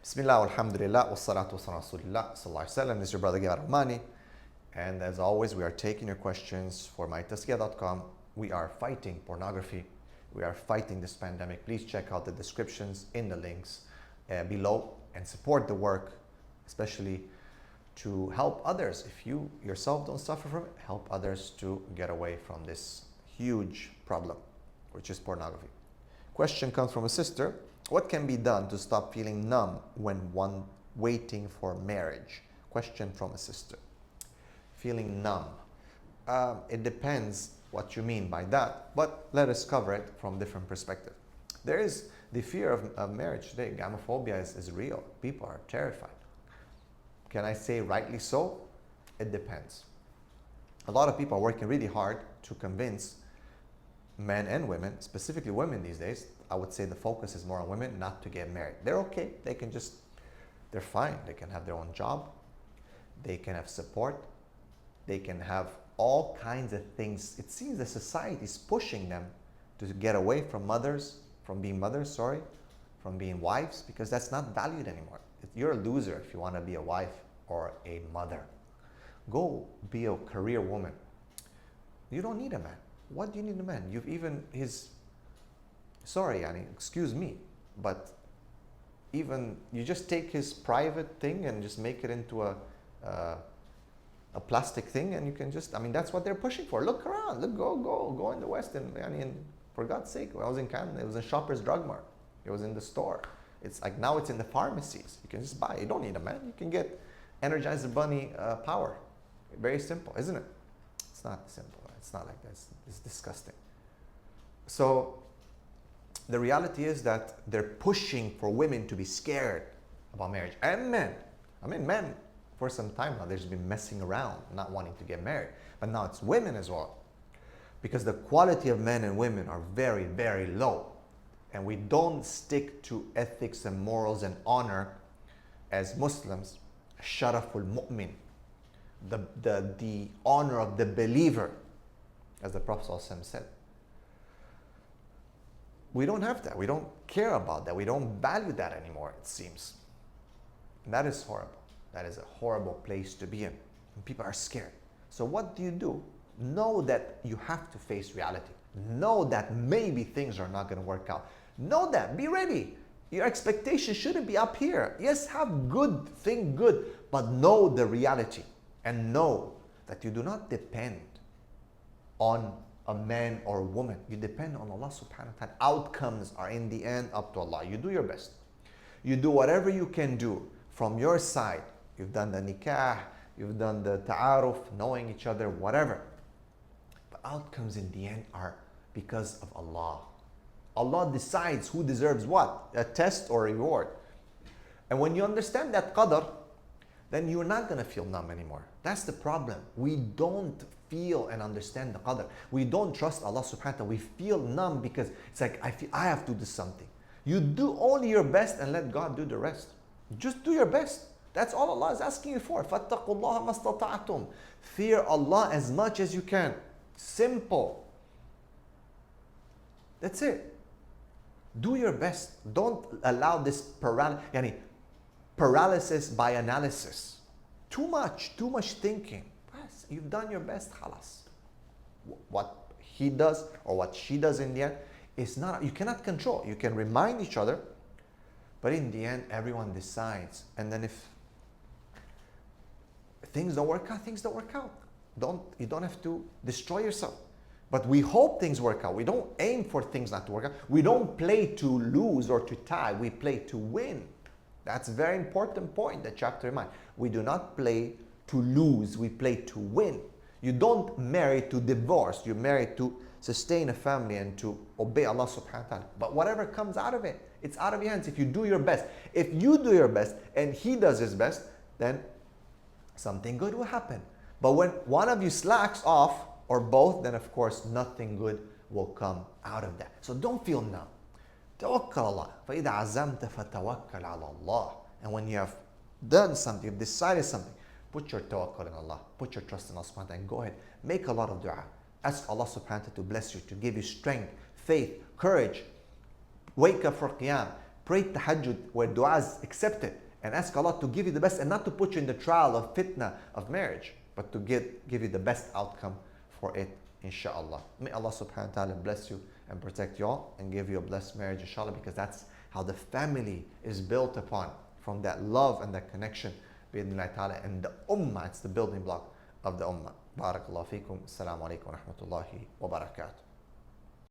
Bismillah, alhamdulillah, wassalatu wassalam rasulillah, sallallahu alaihi wasallam. This is your brother Gawar Rahmani. And as always, we are taking your questions for mytaskia.com. We are fighting pornography. We are fighting this pandemic. Please check out the descriptions in the links below and support the work, especially to help others. If you yourself don't suffer from it, help others to get away from this huge problem, which is pornography. Question comes from a sister. What can be done to stop feeling numb when one waiting for marriage? Question from a sister. Feeling numb. It depends what you mean by that, but let us cover it from different perspectives. There is the fear of marriage today. Gamophobia is real. People are terrified. Can I say rightly so? It depends. A lot of people are working really hard to convince men and women, specifically women these days. I would say the focus is more on women not to get married. They're okay. They're fine. They can have their own job. They can have support. They can have all kinds of things. It seems the society is pushing them to get away from from being wives, because that's not valued anymore. You're a loser if you want to be a wife or a mother. Go be a career woman. You don't need a man. What do you need a man? Excuse me, but even you just take his private thing and just make it into a plastic thing, and you can just, that's what they're pushing for. Look around, go in the West, and for God's sake, when I was in Canada, it was in Shoppers Drug Mart. It was in the store. It's like now it's in the pharmacies. You can just buy. You don't need a man. You can get Energizer Bunny power. Very simple, isn't it? It's not simple. It's not like that. It's disgusting. So the reality is that they're pushing for women to be scared about marriage, and men. Men for some time now, they've just been messing around, not wanting to get married. But now it's women as well, because the quality of men and women are very, very low. And we don't stick to ethics and morals and honor as Muslims. Sharaful mu'min, the honor of the believer, as the Prophet ﷺ said. We don't have that. We don't care about that. We don't value that anymore, it seems. And that is horrible. That is a horrible place to be in. And people are scared. So what do? Know that you have to face reality. Know that maybe things are not going to work out. Know that. Be ready. Your expectations shouldn't be up here. Yes, have good, think good, but know the reality. And know that you do not depend on a man or a woman. You depend on Allah subhanahu wa ta'ala. Outcomes are in the end up to Allah. You do your best. You do whatever you can do from your side. You've done the nikah, you've done the ta'aruf, knowing each other, whatever. But outcomes in the end are because of Allah. Allah decides who deserves what, a test or a reward. And when you understand that qadr, then you're not going to feel numb anymore. That's the problem. We don't feel and understand the qadr. We don't trust Allah subhanahu wa ta'ala. We feel numb because it's like, I have to do something. You do only your best and let God do the rest. Just do your best. That's all Allah is asking you for. فَاتَّقُوا اللَّهَ مَا اسْتَطَعْتُمْ. Fear Allah as much as you can. Simple. That's it. Do your best. Don't allow this paralysis by analysis. Too much thinking. You've done your best, khalas. What he does or what she does in the end is not, you cannot control. You can remind each other, but in the end, everyone decides. And then if things don't work out, things don't work out. You don't have to destroy yourself. But we hope things work out. We don't aim for things not to work out. We don't play to lose or to tie. We play to win. That's a very important point that you have to remind. We do not play to lose. We play to win. You don't marry to divorce. You marry to sustain a family and to obey Allah subhanahu wa ta'ala. But whatever comes out of it, it's out of your hands if you do your best. If you do your best and he does his best, then something good will happen. But when one of you slacks off, or both, then of course nothing good will come out of that. So don't feel numb. Tawakkal Allah. فَإِذَا عَزَمْتَ فَتَوَكَّلْ عَلَى اللَّهِ. And when you have done something, you've decided something, put your tawakkul in Allah. Put your trust in Allah subhanahu wa ta'ala and go ahead. Make a lot of dua. Ask Allah subhanahu wa ta'ala to bless you, to give you strength, faith, courage. Wake up for qiyam. Pray tahajjud where dua is accepted and ask Allah to give you the best and not to put you in the trial of fitna of marriage, but to give you the best outcome for it, inshallah. May Allah subhanahu wa ta'ala bless you and protect you all and give you a blessed marriage, inshallah, because that's how the family is built upon, from that love and that connection, bi'idhnillahi ta'ala, and the ummah, it's the building block of the ummah. Barakallahu feekum. Assalamu alaikum wa rahmatullahi wa barakatuh.